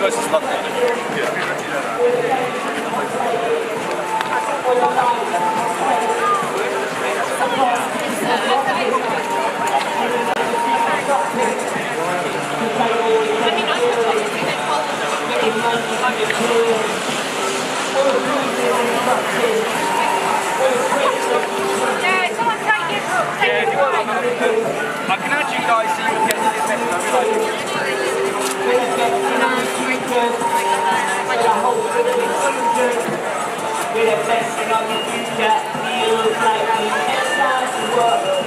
guys just love it. I can add you guys so you'll get this message. We're the best thing on the future, feels like the end of the world.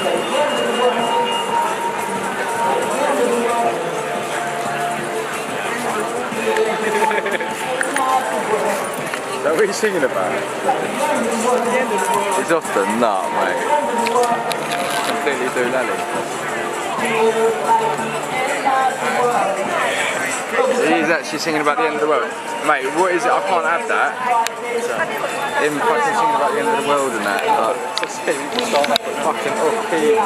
The end of the world. Is that what he's singing about? He's off the nut, mate. Completely doolally. He's actually singing about the end of the world. Mate, what is it? I can't have that. Him fucking singing about the end of the world and that. Fucking off key.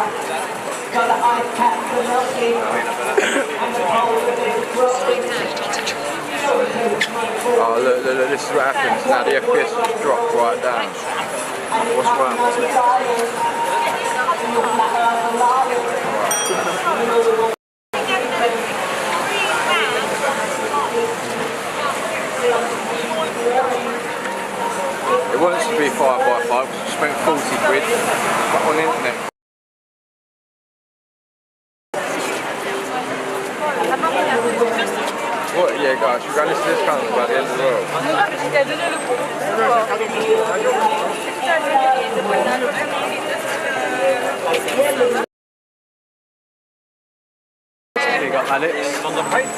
Oh look, this is what happens now. The FPS just dropped right down. What's wrong? It wants to be 5x5 because we spent 40 quid on the internet. What? Yeah, guys, we're going to listen to this song about the end of the world. You got Alex on the plate.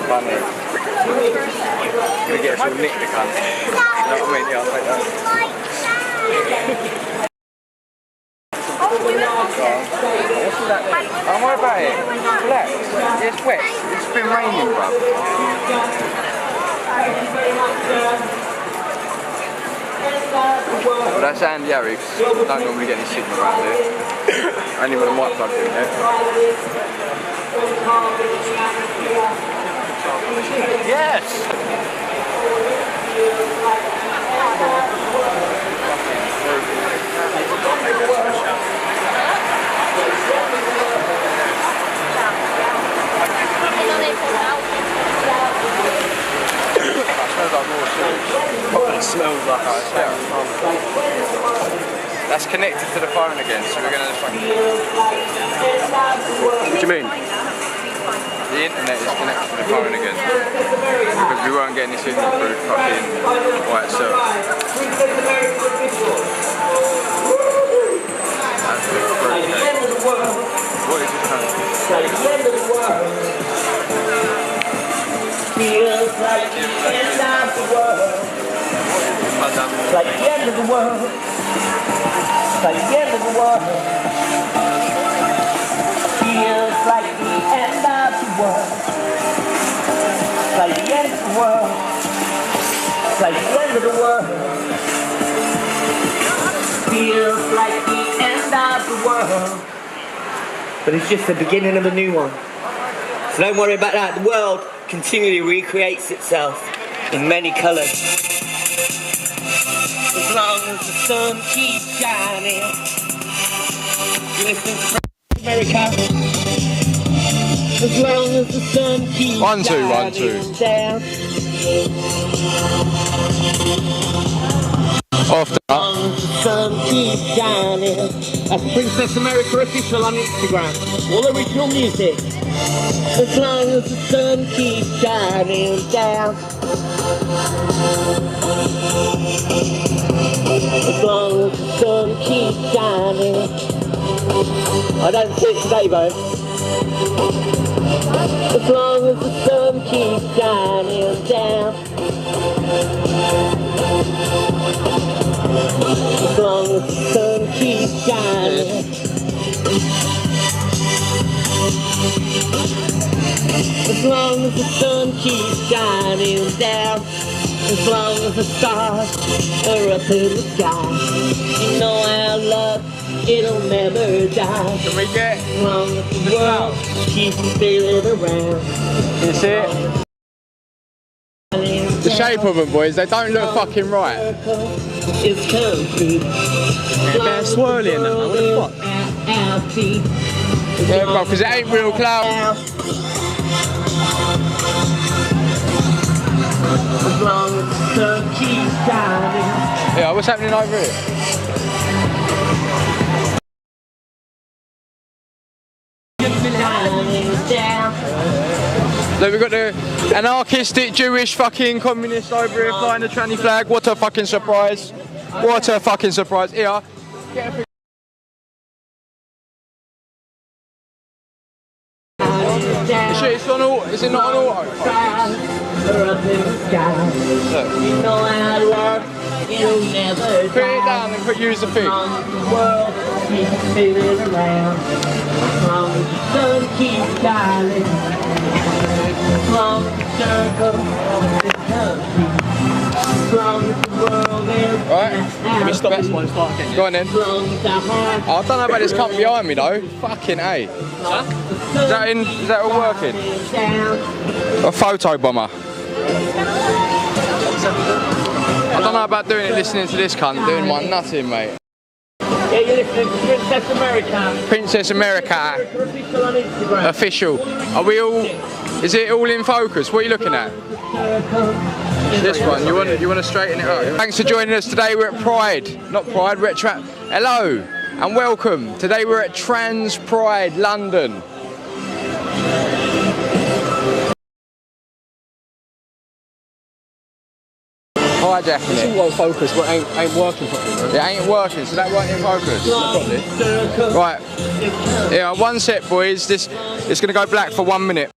Funny. Gonna get us all nicked the cunt. You know what I mean? Yeah, I'll take that. Don't worry about it. Relax. It's wet. It's been raining, bruv. Well, that's Andy Harris. Don't normally get any signal around here. Only when the mic plugged in there. Yes! It smells like ice. That's connected to the phone again, so we're going to fucking... What do you mean? The internet is connected to the phone again. Because we weren't getting this signal through fucking by itself. What is this? Feels like the end of the world. Like the end of the world. Like the end of the world. Feels like the end of the world. Like the end of the world. Like the end of the world. Feels like the end of the world. But it's just the beginning of a new one. So don't worry about that. The world continually recreates itself in many colours. As long as the sun keeps shining. You listen to America. As long as the sun keeps shining down. Off the As long as the sun keeps shining. That's Princess America Official on Instagram. All original music. As long as the sun keeps shining down. As long as the sun keeps shining. I don't see it today though. As long as the sun keeps shining down. As long as the sun keeps shining. As long as the sun keeps shining down. As long as the stars are up in the sky. You know our love it'll never die. Can we get As long as the world keeps spinning around. you see it? The shape of them, boys, they don't look fucking right. It's comfy. They're swirly in them, what the fuck? Yeah, bro, because it ain't real cloud. As long as the sun keeps shining. Yeah, what's happening over here? Look, we've got the anarchistic Jewish fucking communist over here flying the tranny flag. What a fucking surprise. What a fucking surprise. Here, get a shit, it's on auto. Is it not on auto? Look. Put it down and use the thing. The world keeps spinning around. As long as the sun keeps shining. As long as the circle is comfy. As long as the world is Right, let me stop this one. Go on then. as long as the heart I don't know about this cunt behind me though. Fucking A. Is that all working? is down. A photo bomber. I don't know about doing it listening to this cunt doing my nutting, mate. Yeah, you're listening to Princess America. Princess America. Official on Instagram. Official. Are we all? Is it all in focus? What are you looking at? This one. You want to straighten it up. Thanks for joining us today. We're at Pride. Not Pride. We're at Hello and welcome. Today we're at Trans Pride London. Hijacking it. It's all on focus, but ain't working properly, bro. It ain't working, so that won't in focus. Right. Yeah, one set, boys. It's going to go black for 1 minute.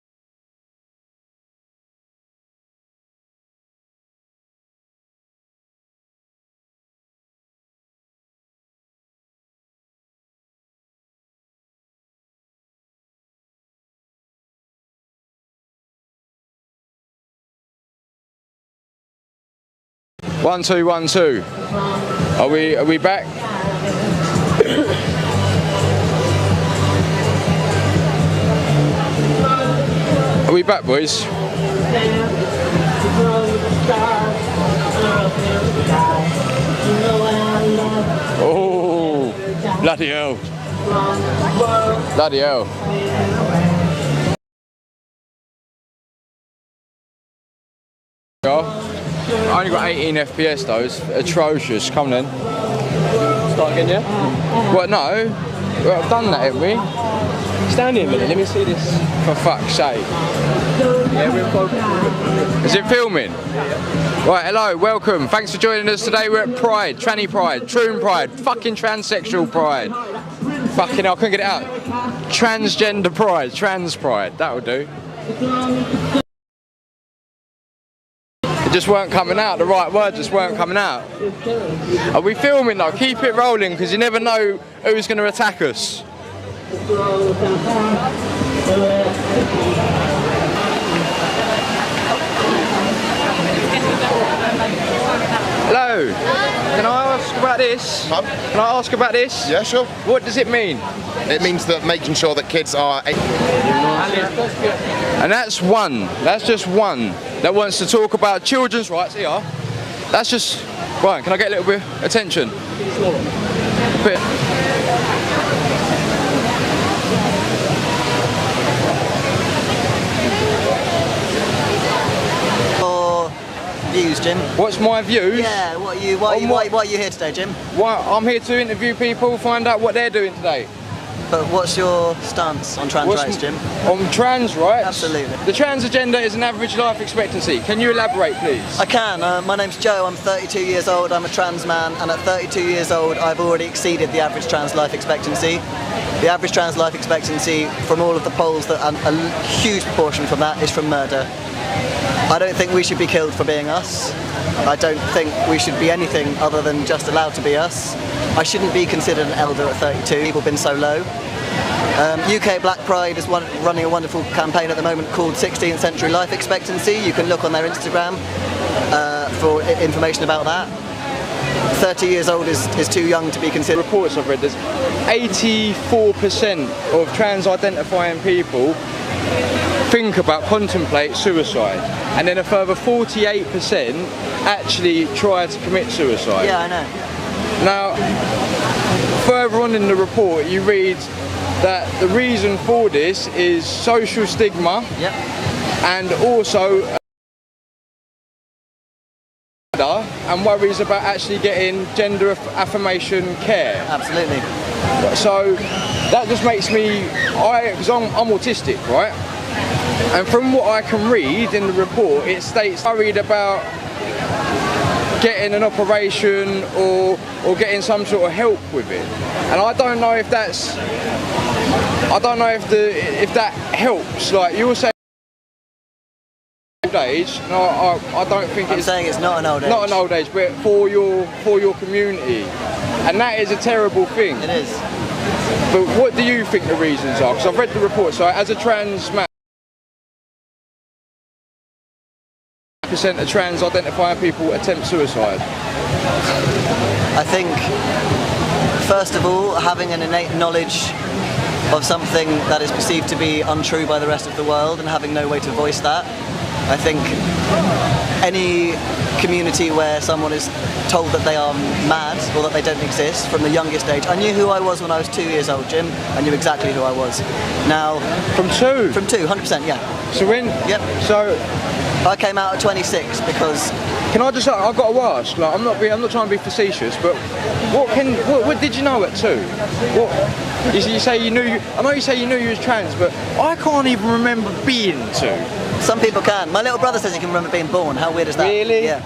One, two, 1, 2. Are we back? Are we back, boys? Oh, bloody hell. Bloody hell. I only got 18 FPS though, it's atrocious. Come then. Start again, yeah? What, no? Well, I've done that, haven't we? Stand here a minute, let me see this. For fuck's sake. Yeah, we're in focus. Is it filming? Right, hello, welcome. Thanks for joining us today. We're at Pride, Tranny Pride, Troon Pride, fucking transsexual Pride. Fucking hell, I couldn't get it out. Transgender Pride, Trans Pride, that'll do. It just weren't coming out, the right words just weren't coming out. Are we filming though? Keep it rolling because you never know who's going to attack us. Hello, can I ask about this? Can I ask about this? Yeah, sure. What does it mean? It means that making sure that kids are... And that's one, that's just one that wants to talk about children's rights here. That's just, right, can I get a little bit of attention? Views, Jim. What's my views? Yeah, why are you here today, Jim? Well, I'm here to interview people, find out what they're doing today. But what's your stance on trans rights, Jim? On trans rights? Absolutely. The trans agenda is an average life expectancy. Can you elaborate, please? I can. My name's Joe, I'm 32 years old, I'm a trans man, and at 32 years old I've already exceeded the average trans life expectancy. The average trans life expectancy from all of the polls, that a huge proportion from that is from murder. I don't think we should be killed for being us. I don't think we should be anything other than just allowed to be us. I shouldn't be considered an elder at 32. People have been so low. UK Black Pride is running a wonderful campaign at the moment called 16th Century Life Expectancy. You can look on their Instagram for information about that. 30 years old is too young to be considered. Reports I've read, there's 84% of trans-identifying people think about, contemplate suicide, and then a further 48% actually try to commit suicide. Yeah, I know. Now, further on in the report, you read that the reason for this is social stigma, Yep. and also and worries about actually getting gender affirmation care. Absolutely. So that just makes me, because I'm autistic, right? And from what I can read in the report, it states worried about getting an operation or getting some sort of help with it. And I don't know if that's, I don't know if that helps. Like you were saying, old age. No, I don't think I'm saying it's not an old age. Not an old age, but for your community, and that is a terrible thing. It is. But what do you think the reasons are? Because I've read the report. So as a trans man, percent of trans-identifying people attempt suicide. I think, first of all, having an innate knowledge of something that is perceived to be untrue by the rest of the world and having no way to voice that. I think any community where someone is told that they are mad or that they don't exist from the youngest age. I knew who I was when I was 2 years old, Jim. I knew exactly who I was. Now, From two? From 2, 100%, yeah. So when? Yep. So I came out at 26 because... Can I just, I've got to ask, like, I'm not trying to be facetious, but what did you know at 2? What, you say you knew, I know you say you knew you was trans, but I can't even remember being 2. Some people can. My little brother says he can remember being born. How weird is that? Really? Yeah.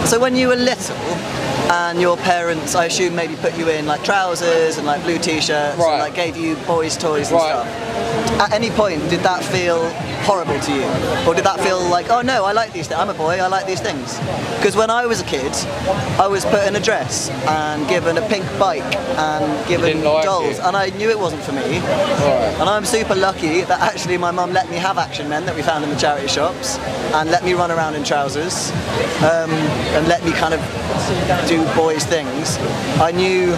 So when you were little, and your parents, I assume, maybe put you in like trousers and like blue t-shirts, right, and like gave you boys' toys and right, stuff. At any point, did that feel horrible to you? Or did that feel like, oh no, I like these things, I'm a boy, I like these things? Because when I was a kid, I was put in a dress and given a pink bike and given dolls, and I knew it wasn't for me. Right. And I'm super lucky that actually my mum let me have Action Men that we found in the charity shops, and let me run around in trousers, and let me kind of do boys' things. I knew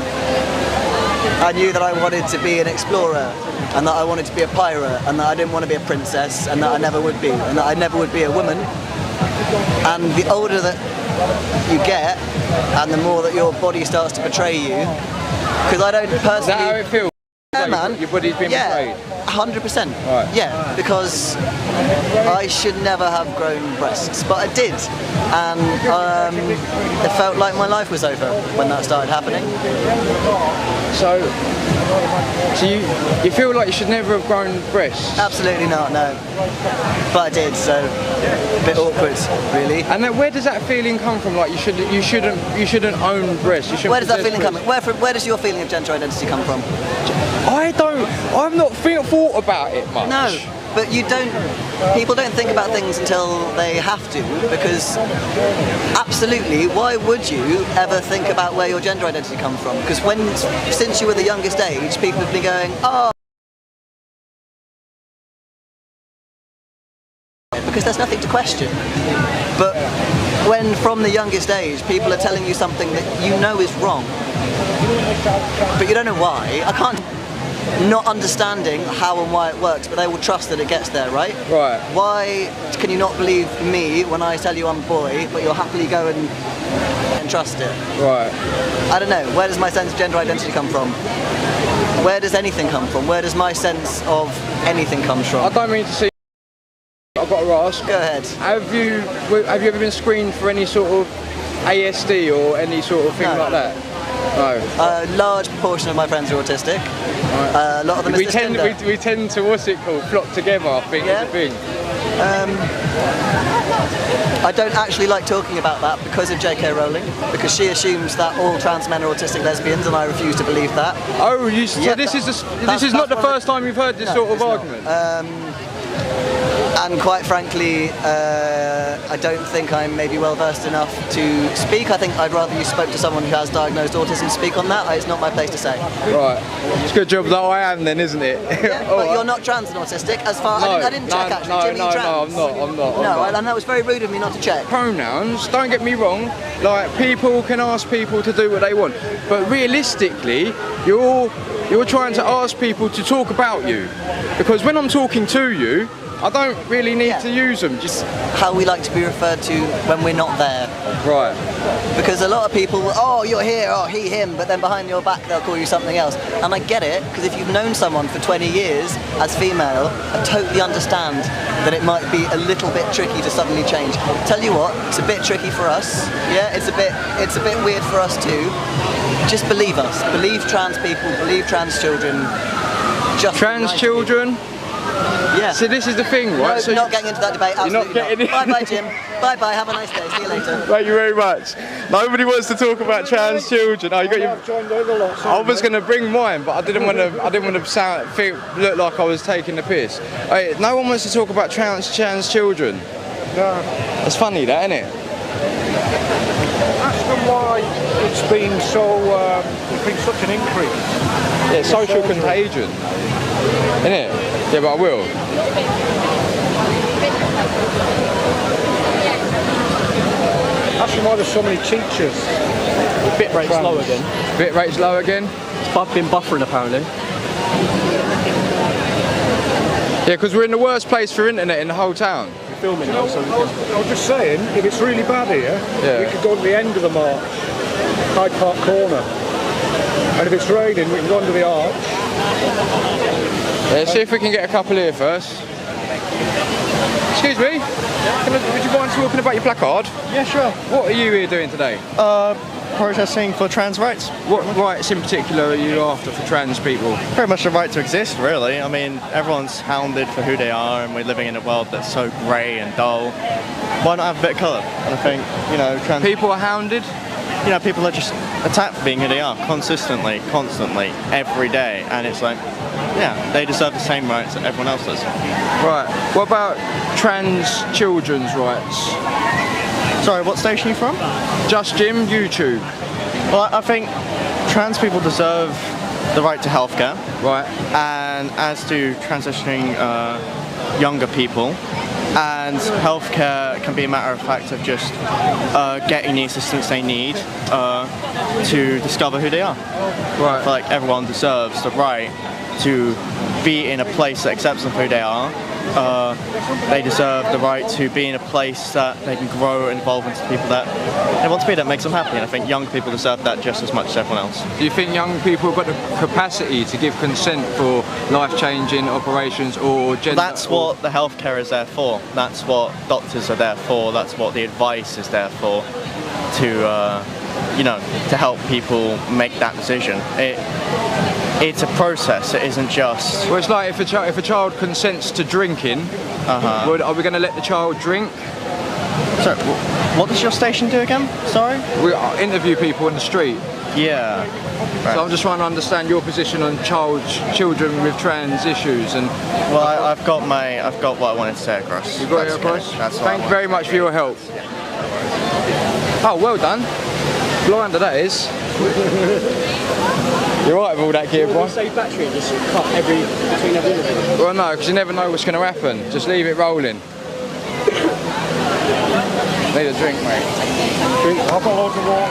that I wanted to be an explorer, and that I wanted to be a pirate, and that I didn't want to be a princess, and that I never would be, and that I never would be a woman. And the older that you get, and the more that your body starts to betray you, because I don't personally... Is that how it feels? Yeah, like man. Your body's been betrayed? 100%. Right. Yeah, because I should never have grown breasts, but I did, and it felt like my life was over when that started happening. So you feel like you should never have grown breasts? Absolutely not, no. But I did, so a bit awkward, really. And then where does that feeling come from? Like you shouldn't own breasts. You shouldn't. Where does that feeling breasts? come from? Where does your feeling of gender identity come from? I've not thought about it much. No, but people don't think about things until they have to, because absolutely, why would you ever think about where your gender identity comes from? Because since you were the youngest age, people have been going, oh, because there's nothing to question. But when from the youngest age, people are telling you something that you know is wrong, but you don't know why. I can't... Not understanding how and why it works, but they will trust that it gets there, right? Right. Why can you not believe me when I tell you I'm a boy, but you'll happily go and trust it? Right. I don't know. Where does my sense of gender identity come from? Where does anything come from? Where does my sense of anything come from? I don't mean to see. I've got to ask. Go ahead. Have you ever been screened for any sort of ASD or any sort of thing like that? No. A large proportion of my friends are autistic. Right. A lot of them we tend to, what's it called, flock together, I think, is the thing. I don't actually like talking about that because of J.K. Rowling, because she assumes that all trans men are autistic lesbians, and I refuse to believe that. Oh, so this is not the first time you've heard this sort of argument? And quite frankly, I don't think I'm maybe well versed enough to speak. I think I'd rather you spoke to someone who has diagnosed autism speak on that. It's not my place to say. Right. It's a good job that I am then, isn't it? Yeah, but you're not trans and autistic, as far I didn't check actually. Jimmy, you trans? No, I'm not. And that was very rude of me not to check. Pronouns, don't get me wrong, like people can ask people to do what they want, but realistically, you're trying to ask people to talk about you, because when I'm talking to you, I don't really need to use them. Just how we like to be referred to when we're not there. Right. Because a lot of people, oh, you're here, oh, he, him, but then behind your back they'll call you something else. And I get it, because if you've known someone for 20 years as female, I totally understand that it might be a little bit tricky to suddenly change. Tell you what, it's a bit tricky for us. Yeah, it's a bit weird for us too. Just believe us. Believe trans people, believe trans children. Just trans children? Yeah. So this is the thing, right? No, so not getting into that debate. Absolutely you're not getting not. Bye-bye, Jim. Bye-bye. Have a nice day. See you later. Thank you very much. Nobody wants to talk about trans children. Oh, you got your. I was going to bring mine, but I didn't want to look like I was taking the piss. Hey, no one wants to talk about trans children. No. It's funny, that, isn't it? Ask them why it's been such an increase. Yeah, social contagion, isn't it? Yeah, but I will. Ask them why there's so many teachers. The bit rate's low again. Bit rate's low again? It's been buffering apparently. Yeah, because we're in the worst place for internet in the whole town. We're filming now, so we can... I was just saying, if it's really bad here, we could go to the end of the march, Hyde Park Corner. And if it's raining, we can go under the arch. Yeah, see if we can get a couple here first. Excuse me, would you mind talking about your placard? Yeah, sure. What are you here doing today? Protesting for trans rights. What rights in particular are you after for trans people? Pretty much the right to exist, really. I mean, everyone's hounded for who they are, and we're living in a world that's so grey and dull. Why not have a bit of colour? And I think, you know, trans people are hounded. You know, people are just attacked for being who they are, consistently, constantly, every day, and it's like, yeah, they deserve the same rights that everyone else does. Right. What about trans children's rights? Sorry, what station are you from? Just Jim, YouTube. Well, I think trans people deserve the right to healthcare. Right. And as to transitioning younger people, and healthcare can be a matter of fact of just getting the assistance they need to discover who they are. Right. I feel like everyone deserves the right to be in a place that accepts them for who they are. They deserve the right to be in a place that they can grow and evolve into people that they want to be, that makes them happy, and I think young people deserve that just as much as everyone else. Do you think young people have got the capacity to give consent for life-changing operations or gender? That's what the healthcare is there for. That's what doctors are there for. That's what the advice is there for, to you know, to help people make that decision. It's a process, it isn't just... Well, it's like if a child consents to drinking, are we going to let the child drink? So, what does your station do again? Sorry? We interview people on the street. Yeah. Right. So I'm just trying to understand your position on children with trans issues and... Well, I've got what I wanted to say across. You've got it across? That's Thank you very much for your help. Oh, well done. Blinder that is. You're right with all that gear, boy. Save battery and just cut between every interview? Well, no, because you never know what's going to happen. Just leave it rolling. Need a drink, mate. Drink. I've got loads of water.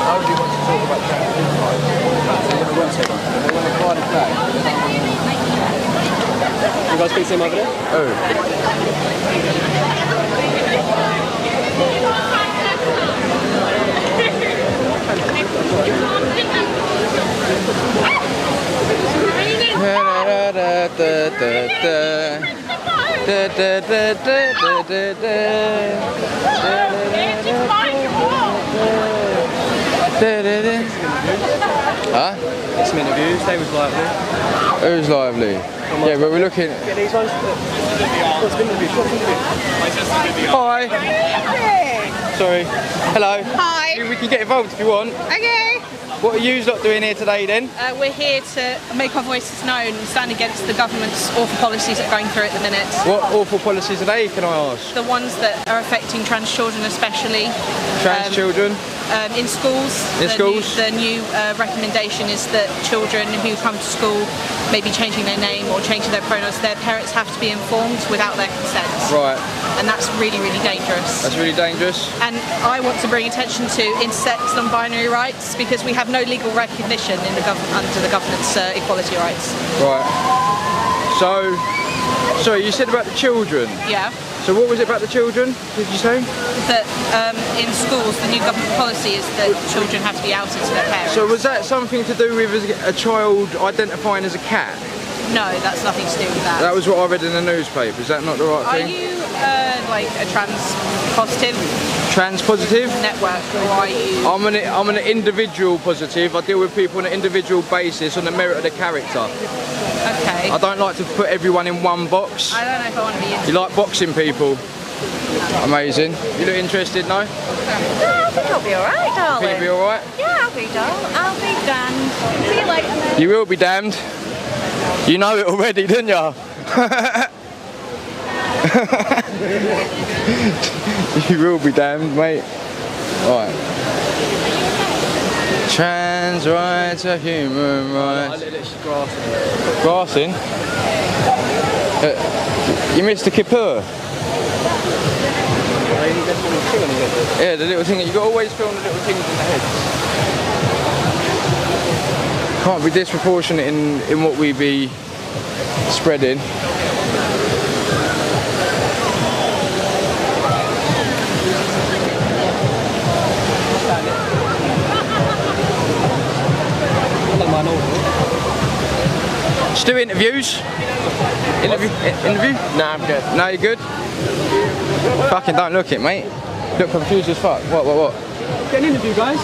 How do you want to talk about trans? They want to fly the flag. You guys speak to him over there? Oh. Huh? Some interviews, they was lively. It was lively. Yeah, but we're looking... Get these ones. Hi. Sorry. Hello. Hi. We can get involved if you want. Okay. What are you lot doing here today then? We're here to make our voices known and stand against the government's awful policies that are going through at the minute. What awful policies are they, can I ask? The ones that are affecting trans children especially. Trans children? In schools. The new recommendation is that children who come to school may be changing their name or changing their pronouns, their parents have to be informed without their consent. Right. And that's really, really dangerous. That's really dangerous? And I want to bring attention to intersex non-binary rights because we have no legal recognition in the under the government's equality rights. Right. So, sorry, you said about the children? Yeah. So what was it about the children, did you say? That in schools, the new government policy is that children have to be outed to their parents. So was that something to do with a child identifying as a cat? No, that's nothing to do with that. That was what I read in the newspaper. Is that not the right thing? Are you like a trans positive? Trans positive? Network, or are you? I'm an individual positive. I deal with people on an individual basis on the merit of the character. Okay. I don't like to put everyone in one box. I don't know if I want to be into. You like boxing people? Amazing. You look interested, no? No, I think I'll be alright, darling. Think you'll be alright? Yeah, I'll be damned. See you later. You will be damned. You know it already, didn't you? You will be damned, mate. Alright. Trans rights are human rights. Grassing? You missed the Kippur? Yeah, the little thing. You got to always film the little things in the heads. Can't be disproportionate in what we be spreading. Just do interviews. Interview? Nah, I'm good. No, you're good? Fucking don't look it, mate. Look confused as fuck. What? Get an interview, guys.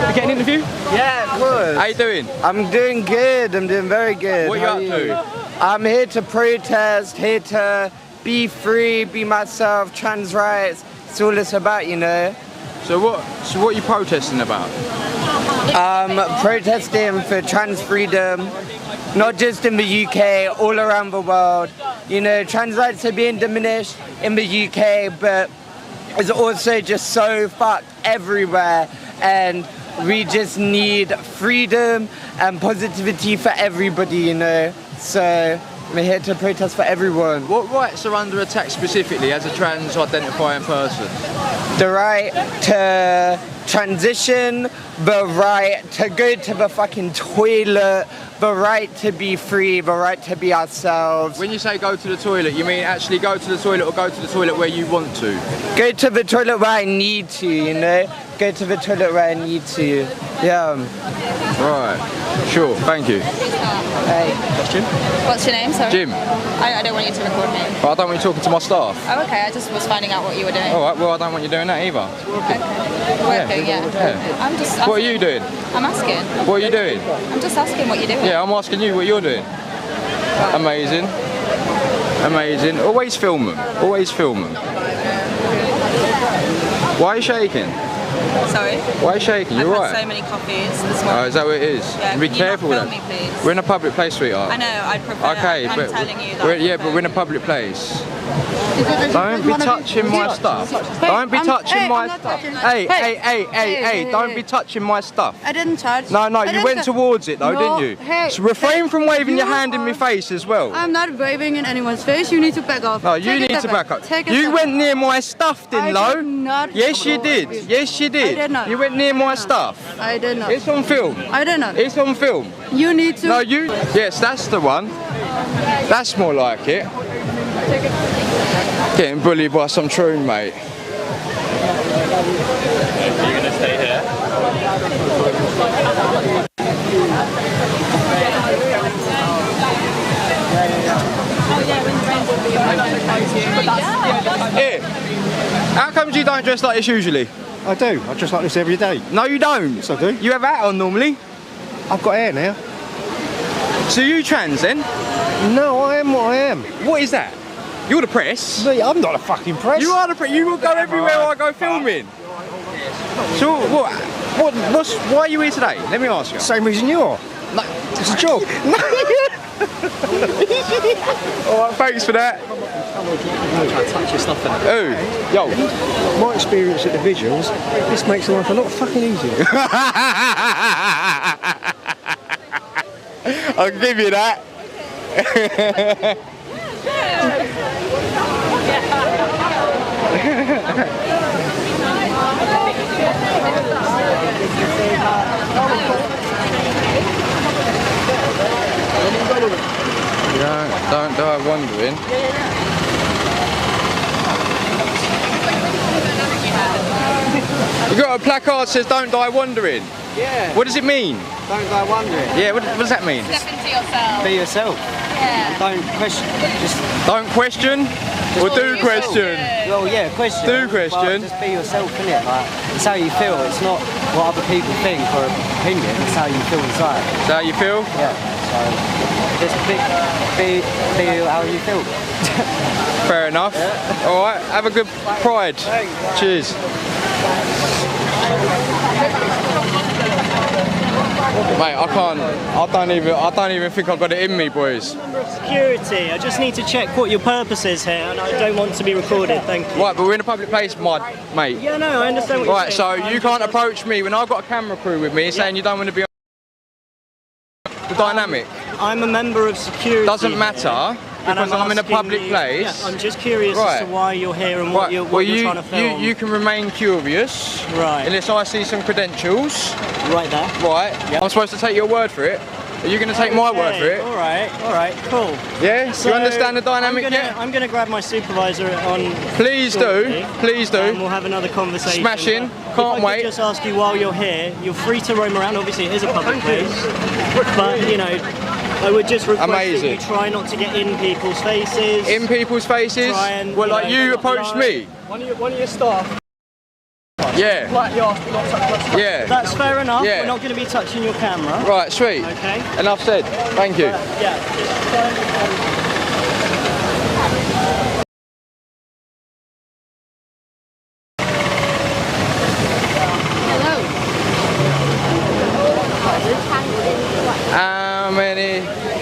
You get an interview? Yeah, of course. How you doing? I'm doing good. I'm doing very good. What are you up to? I'm here to protest, here to be free, be myself, trans rights. It's all it's about, you know. So what are you protesting about? Protesting for trans freedom, not just in the UK, all around the world. You know, trans rights are being diminished in the UK, but it's also just so fucked everywhere, and we just need freedom and positivity for everybody, you know. So we're here to protest for everyone. What rights are under attack specifically as a trans identifying person? The right to transition, the right to go to the fucking toilet, the right to be free, the right to be ourselves. When you say go to the toilet, you mean actually go to the toilet or go to the toilet where you want to? Go to the toilet where I need to, you know? Go to the toilet where I need to. Yeah. Right. Sure, thank you. Hey. That's Jim. What's your name, sorry? Jim. I don't want you to record me. But I don't want you talking to my staff. Oh, okay, I just was finding out what you were doing. Alright, well I don't want you doing that either. Working, yeah. I'm just asking. What are you doing? I'm asking. What are you doing? I'm just asking what you're doing. Yeah, I'm asking you what you're doing. Amazing. Amazing. Always film them. Always film them. Why are you shaking? Sorry? Why are you shaking? You're I've right. had so many coffees this morning. Oh, is that what it is? Yeah, Be can you careful not with film that. me, please? We're in a public place, sweetheart. I know, I'd prefer. Okay, I'm but telling you that. but we're in a public place. Don't be touching my stuff. Don't be touching my stuff. Hey, don't be touching my stuff. I didn't touch. No, you went towards it though, didn't you? Hey, so refrain from waving your hand in my face as well. I'm not waving in anyone's face. You need to back off. No, you need to back up. You went near my stuff, didn't I you? did not. Yes, you did. Yes, you did. I did not. You went near my stuff. I did not. It's on film. I did not. It's on film. You need to. No, you. Yes, that's the one. That's more like it. Getting bullied by some troon, mate. You're gonna stay here? Here. How come you don't dress like this usually? I do. I dress like this every day. No, you don't. Yes, I do. You have a hat on normally. I've got hair now. So you trans then? No, I am what I am. What is that? You're the press. Me, I'm not a fucking press. You are the press. You will go everywhere I go filming. So what? Why are you here today? Let me ask you. Same reason you are. No, it's a job. Alright, thanks for that. Touch your stuff in it. Ooh, yo. My experience at the vigils, this makes life a lot fucking easier. I'll give you that. Don't die wondering. You got a placard that says "Don't die wondering." Yeah. What does it mean? Don't die wondering. Yeah. What does that mean? Step into yourself. Be yourself. Yeah. Don't question. Just don't question. Or do question. Well, yeah, question. Do question. Just be yourself, innit? Like, it's how you feel. It's not what other people think or opinion. It's how you feel inside. Is that how you feel? Yeah. So just be how you feel. Fair enough. Yeah. All right. Have a good Pride. Thanks. Cheers. Mate, I don't even think I've got it in me, boys. Security, I just need to check what your purpose is here, and I don't want to be recorded, thank you. Right, but we're in a public place, mate. Yeah, no, I understand what you're saying. Right, so you can't approach me when I've got a camera crew with me saying you don't want to be on the dynamic. I'm a member of security. Doesn't matter. Because I'm in a public place. Yeah, I'm just curious as to why you're here and what you're trying to film. You can remain curious. Right. Unless I see some credentials. Right there. Right. Yep. I'm supposed to take your word for it. Are you going to take my word for it? Alright, cool. Yeah? So you understand the dynamic yet? I'm going to grab my supervisor on... Please do. Please do. And we'll have another conversation. Smashing. Can't wait. I could just ask you while you're here, you're free to roam around. Obviously it is a public place. But, you know, I would just request that you try not to get in people's faces. In people's faces? Well, like you approached me. One of your staff. Yeah. Yeah. That's fair enough. Yeah. We're not going to be touching your camera. Right, sweet. Okay. Enough said. Thank you. Yeah. How many?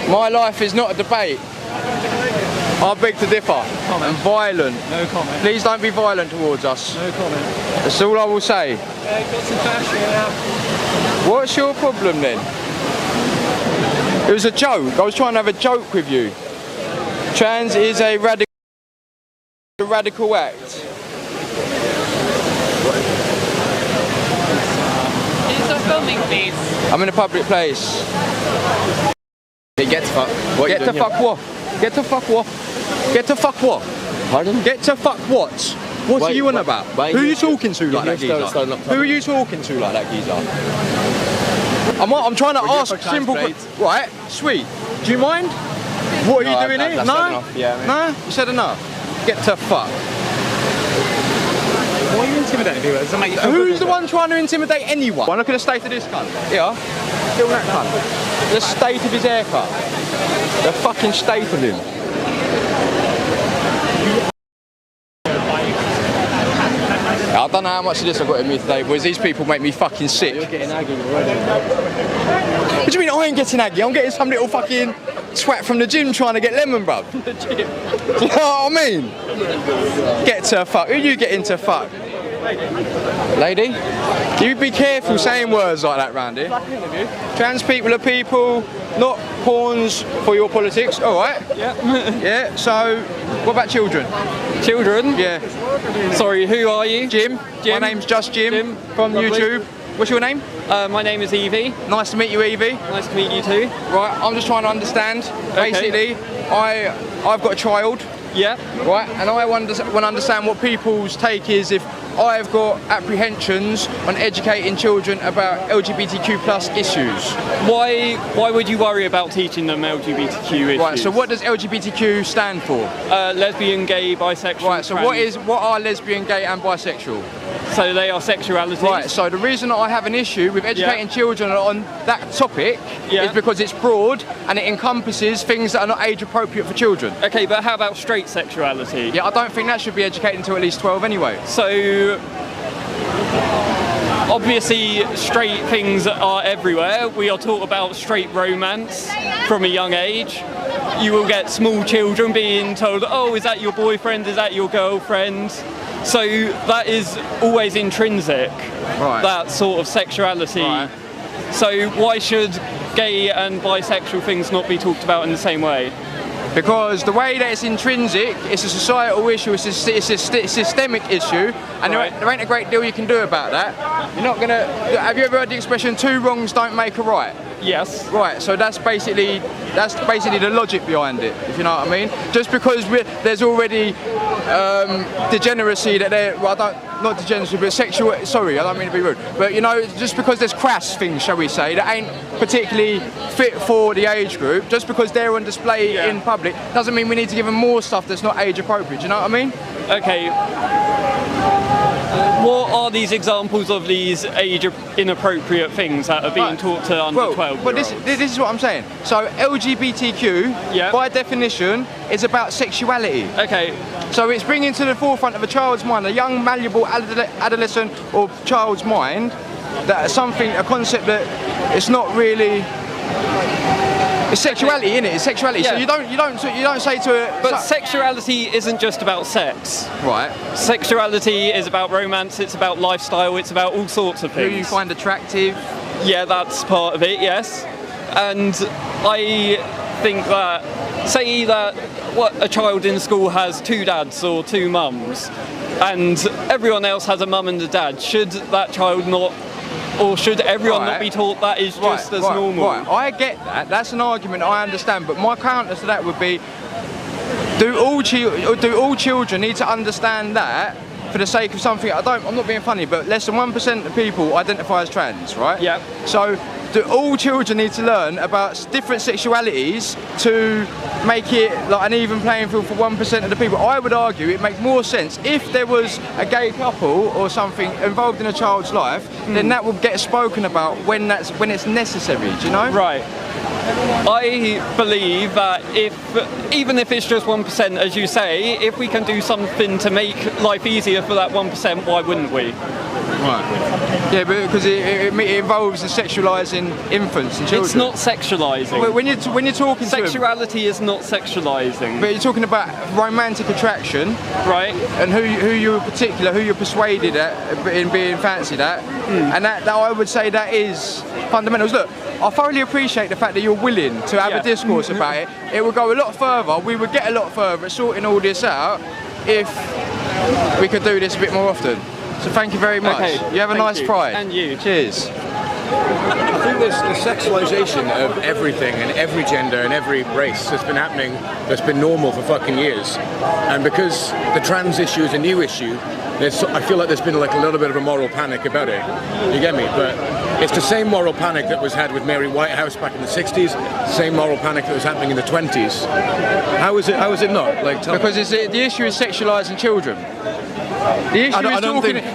My life is not a debate. I beg to differ. I'm violent. No comment. Please don't be violent towards us. No comment. That's all I will say. Got some cash here. What's your problem then? It was a joke. I was trying to have a joke with you. Trans is a radical act. Can you stop filming, please? I'm in a public place. Get to fuck. What Get to fuck what? Get to fuck what? Get to fuck what? Pardon? Get to fuck what? What are you on about? Who are you talking to like that, geezer? Who are you talking to like that, geezer? I'm trying to ask simple questions. Right, sweet. Do you mind? What are you doing here? No? Yeah, no? You said enough. Get to fuck. Why are you intimidating people? Does that make you feel Who's the one trying to intimidate anyone? Look at the state of this cunt. Yeah. Feel that cunt. The state of his haircut. The fucking state of him. I don't know how much of this I've got in me today, boys. These people make me fucking sick. You're getting aggy already. What do you mean I ain't getting aggy? I'm getting some little fucking swat from the gym trying to get lemon, bruv. The gym. Do you know what I mean? Get to fuck. Who you getting to fuck? Lady? You be careful saying words like that round here. Trans people are people, not pawns for your politics. Alright? Yeah. Yeah, so what about children? Children? Yeah. Sorry, who are you? Jim. My name's just Jim from Lovely. YouTube. What's your name? My name is Evie. Nice to meet you, Evie. Nice to meet you too. Right, I'm just trying to understand. Basically, I've got a child. Yeah. Right, and I want to understand what people's take is if I've got apprehensions on educating children about LGBTQ+ issues. Why would you worry about teaching them LGBTQ issues? Right, so what does LGBTQ stand for? Lesbian, gay, bisexual, Right, so trans. what are lesbian, gay and bisexual? So they are sexualities. Right, so the reason that I have an issue with educating children on that topic is because it's broad and it encompasses things that are not age appropriate for children. Okay, but how about straight sexuality? Yeah, I don't think that should be educated until at least 12 anyway. So obviously straight things are everywhere. We are taught about straight romance from a young age. You will get small children being told, oh, is that your boyfriend, is that your girlfriend? So that is always intrinsic, that sort of sexuality. So why should gay and bisexual things not be talked about in the same way? Because the way that it's intrinsic, it's a societal issue, it's a systemic issue, and there ain't a great deal you can do about that. You're not gonna. Have you ever heard the expression "two wrongs don't make a right"? Yes. Right. So that's basically the logic behind it, if you know what I mean. Just because there's already degeneracy that not degeneracy, but sexual. Sorry, I don't mean to be rude, but you know, just because there's crass things, shall we say, that ain't particularly fit for the age group, just because they're on display in public, doesn't mean we need to give them more stuff that's not age appropriate. Do you know what I mean? Okay. What are these examples of these age inappropriate things that are being taught to under 12-year-olds? But this is what I'm saying. So LGBTQ, by definition, is about sexuality. Okay. So it's bringing to the forefront of a child's mind, a young, malleable adolescent or child's mind, that a concept that it's not really. It's sexuality, innit? It's sexuality. So you don't say to a. But sexuality isn't just about sex. Right. Sexuality is about romance. It's about lifestyle. It's about all sorts of things. Who you find attractive. Yeah, that's part of it. Yes. And I think that, say that a child in school has 2 dads or 2 mums, and everyone else has a mum and a dad. Should that child not? Or should everyone not be taught that is just as normal? Right, I get that. That's an argument I understand. But my counter to that would be: do all children need to understand that for the sake of something? I'm not being funny, but less than 1% of people identify as trans, right? Yeah. So do all children need to learn about different sexualities to make it like an even playing field for 1% of the people? I would argue it makes more sense if there was a gay couple or something involved in a child's life, then that would get spoken about when it's necessary, do you know? Right. I believe that even if it's just 1%, as you say, if we can do something to make life easier for that 1%, why wouldn't we? Right. Yeah, but because it involves the sexualising infants and children. It's not sexualising. When you're talking sexuality is not sexualising. But you're talking about romantic attraction, right? And who you're persuaded in being fancied at, and that I would say that is fundamentals. Look, I thoroughly appreciate the fact that you're willing to have a discourse about it. It would go a lot further. We would get a lot further at sorting all this out if we could do this a bit more often. So thank you very much. Okay, you have a nice Pride. And you. Cheers. I think the sexualisation of everything and every gender and every race has been happening, that's been normal for fucking years. And because the trans issue is a new issue, I feel like there's been like a little bit of a moral panic about it. You get me? But it's the same moral panic that was had with Mary Whitehouse back in the 60s, the same moral panic that was happening in the 20s. How is it not? Like, because the issue is sexualising children. The issue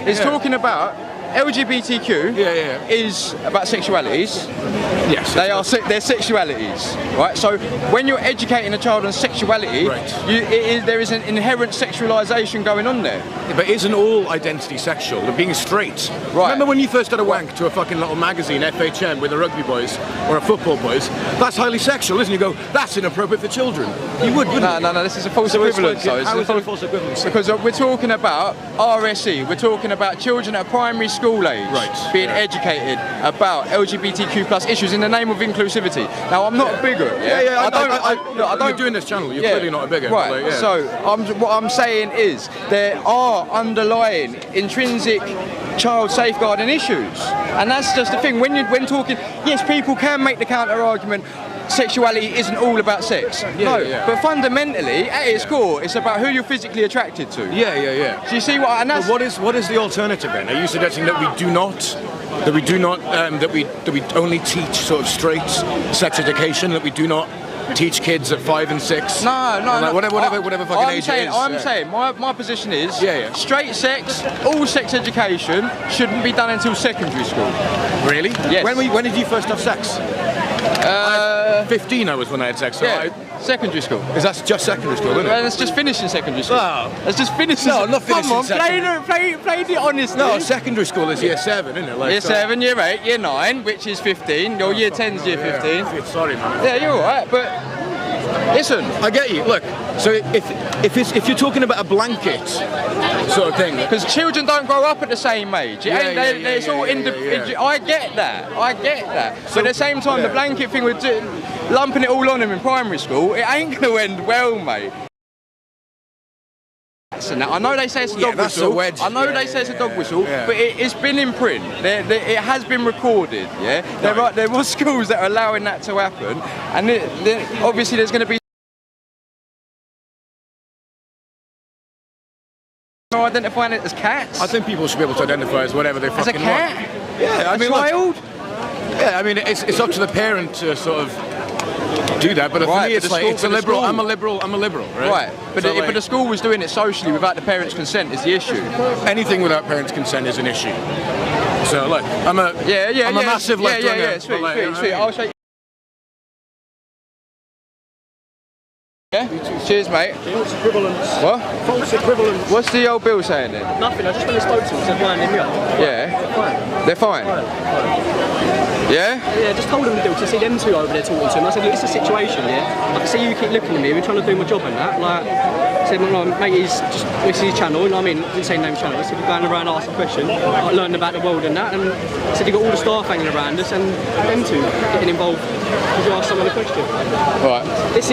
is talking about LGBTQ is about sexualities. Yes. They're sexualities, right? So when you're educating a child on sexuality, there is an inherent sexualisation going on there. Yeah, but isn't all identity sexual? Being straight. Right. Remember when you first had a wank to a fucking little magazine, FHM, with the rugby boys or a football boys? That's highly sexual, isn't it? You go, that's inappropriate for children. You would, wouldn't you? No, this is a false equivalence. How is it a false equivalence? Because we're talking about RSE, we're talking about children at primary school age being educated about LGBTQ plus issues in the name of inclusivity. Now, I'm not a bigot. I don't. You're doing this channel. You're clearly not a bigot. Right. Like, So, what I'm saying is there are underlying intrinsic child safeguarding issues, and that's just the thing. When talking, yes, people can make the counter argument. Sexuality isn't all about sex. But fundamentally, at its core, it's about who you're physically attracted to. Yeah. Do you see what? And that's what is the alternative then? Are you suggesting that we only teach sort of straight sex education? That we do not teach kids at 5 and 6? No. Whatever fucking age it is. I'm saying my position is straight sex, all sex education shouldn't be done until secondary school. Really? Yes. When did you first have sex? 15 I was when I had sex. So Secondary school. Is that just secondary school, isn't it? Well, let's just finish in secondary school. No. Let's just finish. No, I'm not finishing Come on, secondary. play the honest. No, secondary school is year 7, isn't it? Like, year 7, year 8, year 9, which is 15. Your year 10's year 15. Yeah, sorry, man. Yeah, you're alright, but listen. I get you. Look, so if you're talking about a blanket sort of thing, because children don't grow up at the same age. It's all individual. I get that. But at the same time, the blanket thing with lumping it all on them in primary school, it ain't going to end well, mate. I know they say it's a dog whistle. I know they say it's a dog whistle, but it's been in print. It has been recorded. Yeah, there were schools that are allowing that to happen, and obviously there's going to be identifying it as cats. I think people should be able to identify as whatever they fucking want. As a cat? Yeah, I mean, child? Yeah, I mean, it's up to the parent to sort of do that, but for me it's like, it's a liberal, I'm a liberal, right? But, but the school was doing it socially without the parents' consent is the issue. Anything without parents' consent is an issue. So look, I'm a massive left-winger. Yeah, sweet. I'll show you. Yeah? Cheers, mate. False equivalence. What? False equivalence. What's the old Bill saying then? Nothing, I just went and spoke to him, said winding me up. Yeah? They're fine? Yeah? Yeah, just told him to see them two over there talking to him. I said, look, it's a situation, yeah? I can see you keep looking at me, we're trying to do my job and that. Like, I said, well, mate, this is his channel, you know what I mean? I didn't say name channel. I said, we're going around asking questions. I learned about the world and that, and I said, you got all the staff hanging around us, and them two getting involved because you asked someone a question. Right. This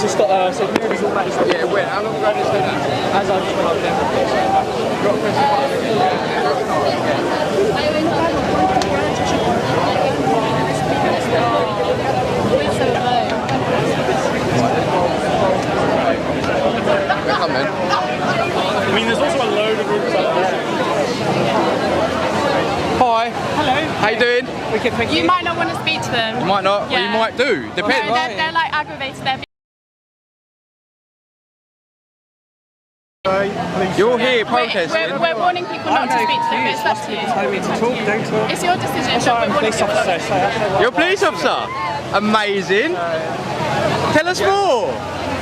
is Scott, said, movies all about this. Yeah, wait, how long ago did you say that? As I just went over there. Come in. I mean, there's also a load of rooms out there. Hi. Hello. How you doing? You might not want to speak to them. You might not. Yeah. Well, you might do. Depends. No, they're like aggravated. You're here protesting. We're warning people not to speak to them, but it's up to you. It's your decision. I'm a police officer. You're a police officer? Amazing. Tell us more,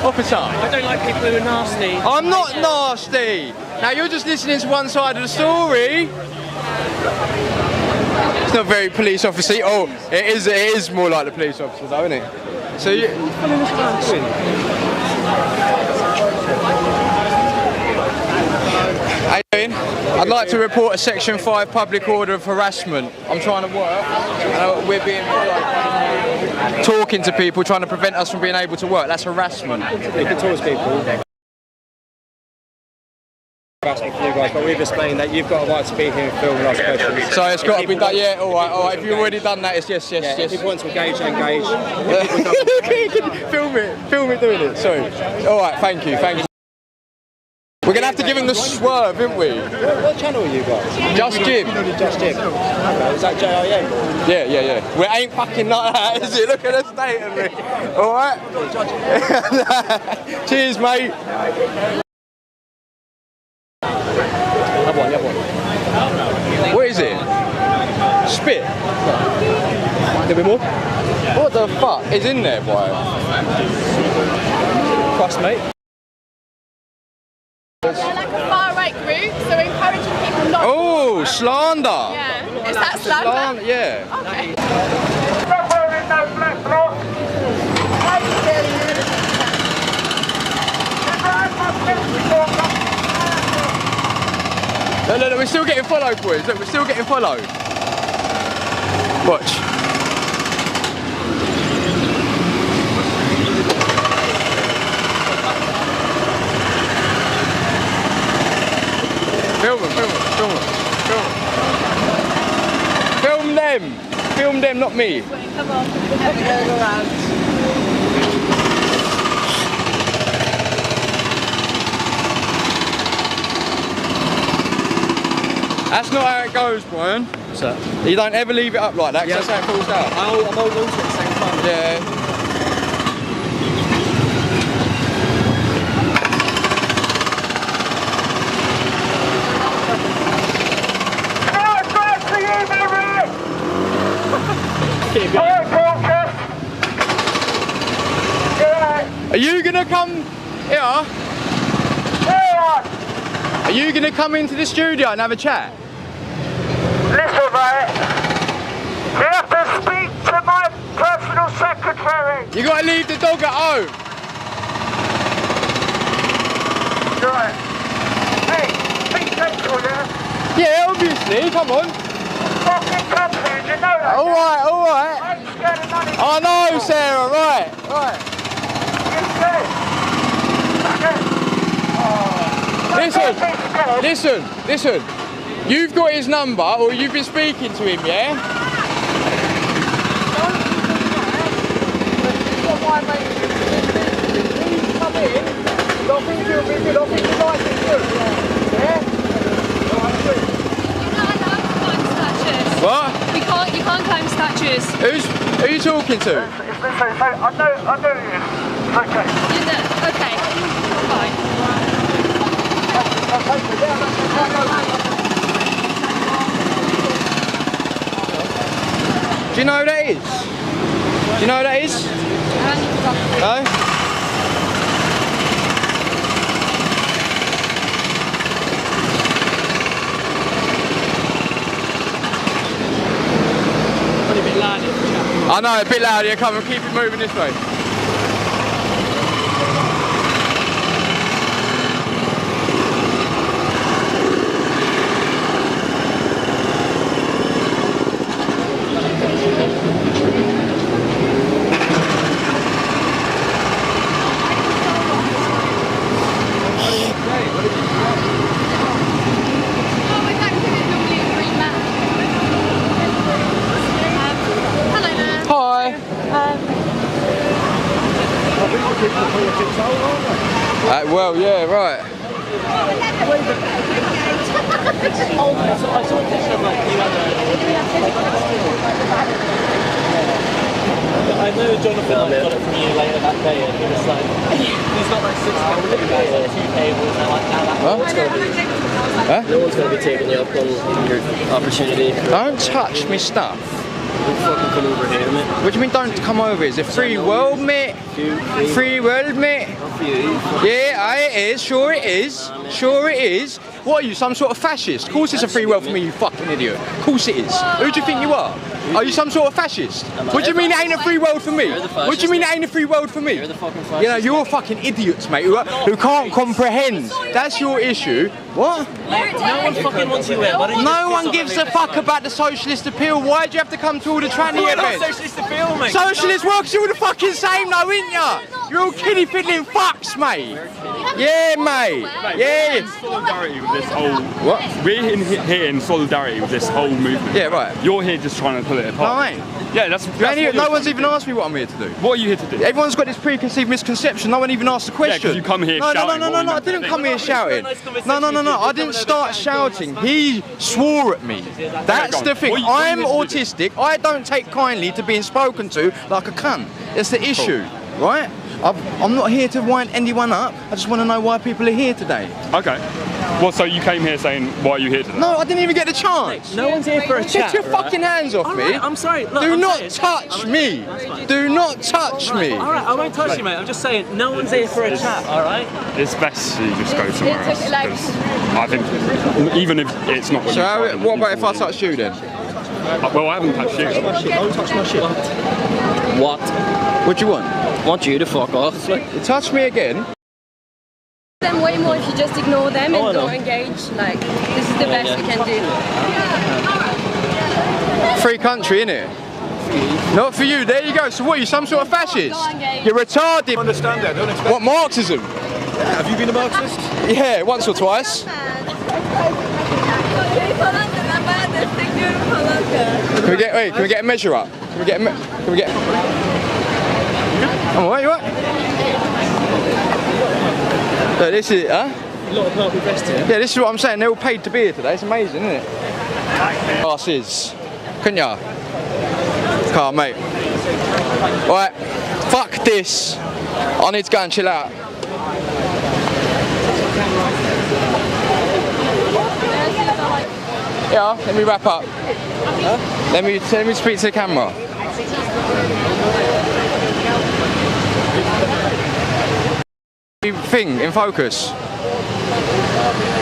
officer. I don't like people who are nasty. I'm not nasty. Now you're just listening to one side of the story. It's not very police officer. Oh, it is more like the police officer though, isn't it? So you... How you doing? I'd like to report a Section 5 public order of harassment. I'm trying to work. We're being talking to people, trying to prevent us from being able to work. That's harassment. You can talk to people. Harassment for you guys, but we've explained that you've got a right to be here and film and ask questions. So it's got to be done. Yeah, all right. If you've already done that, it's yes. If you want to engage, engage. Film it doing it. Sorry. All right. Thank you. We're going to have to give him the swerve, aren't we? What channel are you guys? Just Jim. Just Jim. Okay, is that JIA? Yeah. We ain't fucking like that, is it? Look at the state of me. All right? Cheers, mate. Have one. What is it? Spit? A little bit more? What the fuck is in there, boy? Crust, mate. They're like a far-right group, so we're encouraging people not... Oh, slander! Yeah. Is that slander? Yeah. Okay. No, we're still getting followed, boys. Look, we're still getting followed. Watch. Film them, not me. Come on, going around. That's not how it goes, Brian. What's that? You don't ever leave it up like that, because that's how it falls down. I'm holding on to it at the same time. Yeah. Yeah. Are you going to come into the studio and have a chat? Listen, mate. You have to speak to my personal secretary. You got to leave the dog at home. Right. Hey, speak central, yeah? Yeah, obviously. Come on. Fucking company, you know that? All right, all right. I'm scared of money. I know, Sarah. Right, right. Listen. You've got his number, or you've been speaking to him, yeah? Please come in. I think you'll be good. I think you like it good. Yeah? What? You can't climb statues. Who are you talking to? I know you. Okay. Okay. Fine. Do you know who that is? Do you know who that is? No? Probably a bit loud. I know, a bit louder. Come on, keep it moving this way. Well, yeah, right. I know Jonathan got it from you later that day, and he was like, he's got like 6 tables, 2 tables, and like now that No one's going to be taking you up on your opportunity. Don't touch me stuff. Don't fucking come over here, mate. What do you mean don't come over? It's a free world, mate. Free world, mate. Yeah, it is. Sure it is. Sure it is. What are you, some sort of fascist? Of course it's a free world for me, you fucking idiot. Of course it is. Who do you think you are? Are you some sort of fascist? What do you mean it ain't a free world for me? What do you mean it ain't a free world for me? You're the fucking fascist. You know, you're fucking idiots, mate, who can't comprehend. That's your issue. What? No one fucking wants you here. No one gives a fuck about the socialist appeal. Why do you have to come to all the tranny events? Socialist appeal, mate. Socialist works all the fucking same though, ain't ya? You're all kiddie fiddling fucks, mate. Yeah, mate. Yeah. Solidarity with this whole. What? We're here in solidarity with this whole movement. Yeah, right. You're here just trying to pull it apart. No, I ain't. Yeah, that's no one's even asked me what I'm here to do. What are you here to do? Everyone's got this preconceived misconception. No one even asked the question. Yeah, 'cause you come here no, shouting. No, I didn't come here shouting. No, I didn't start shouting. He swore at me. That's the thing. I'm autistic. I don't take kindly to being spoken to like a cunt. That's the issue, right? I'm not here to wind anyone up. I just want to know why people are here today. Okay. Well, so you came here saying, why are you here today? No, I didn't even get the chance. No one's here for a chat. Get your fucking hands off me. I'm sorry. Look, Do not touch me. Do not touch me. Alright, I won't touch you, mate. I'm just saying, no one's here for a chat, alright? It's best you just go somewhere else. 'Cause I think, even if it's not what you find, what about if I touch you then? Well, I haven't touched you. Don't touch my shit. What? What do you want? I want you to fuck off. You touch me again? Them way more if you just ignore them and don't engage. Like, this is the best we can do. Free country, innit? Not for you. There you go. So what? Are you some sort of fascist? You're retarded. I understand that. Don't expect. What, Marxism? Have you been a Marxist? Yeah, once or twice. Can we get a measure up? Can we get Oh, what, you what? So this is, huh? A lot of purple vest here. Yeah, this is what I'm saying. They're all paid to be here today. It's amazing, isn't it? Asses. Couldn't ya? Can't, mate. Alright, fuck this. I need to go and chill out. Yeah, let me wrap up. Huh? Let me speak to the camera. thing in focus.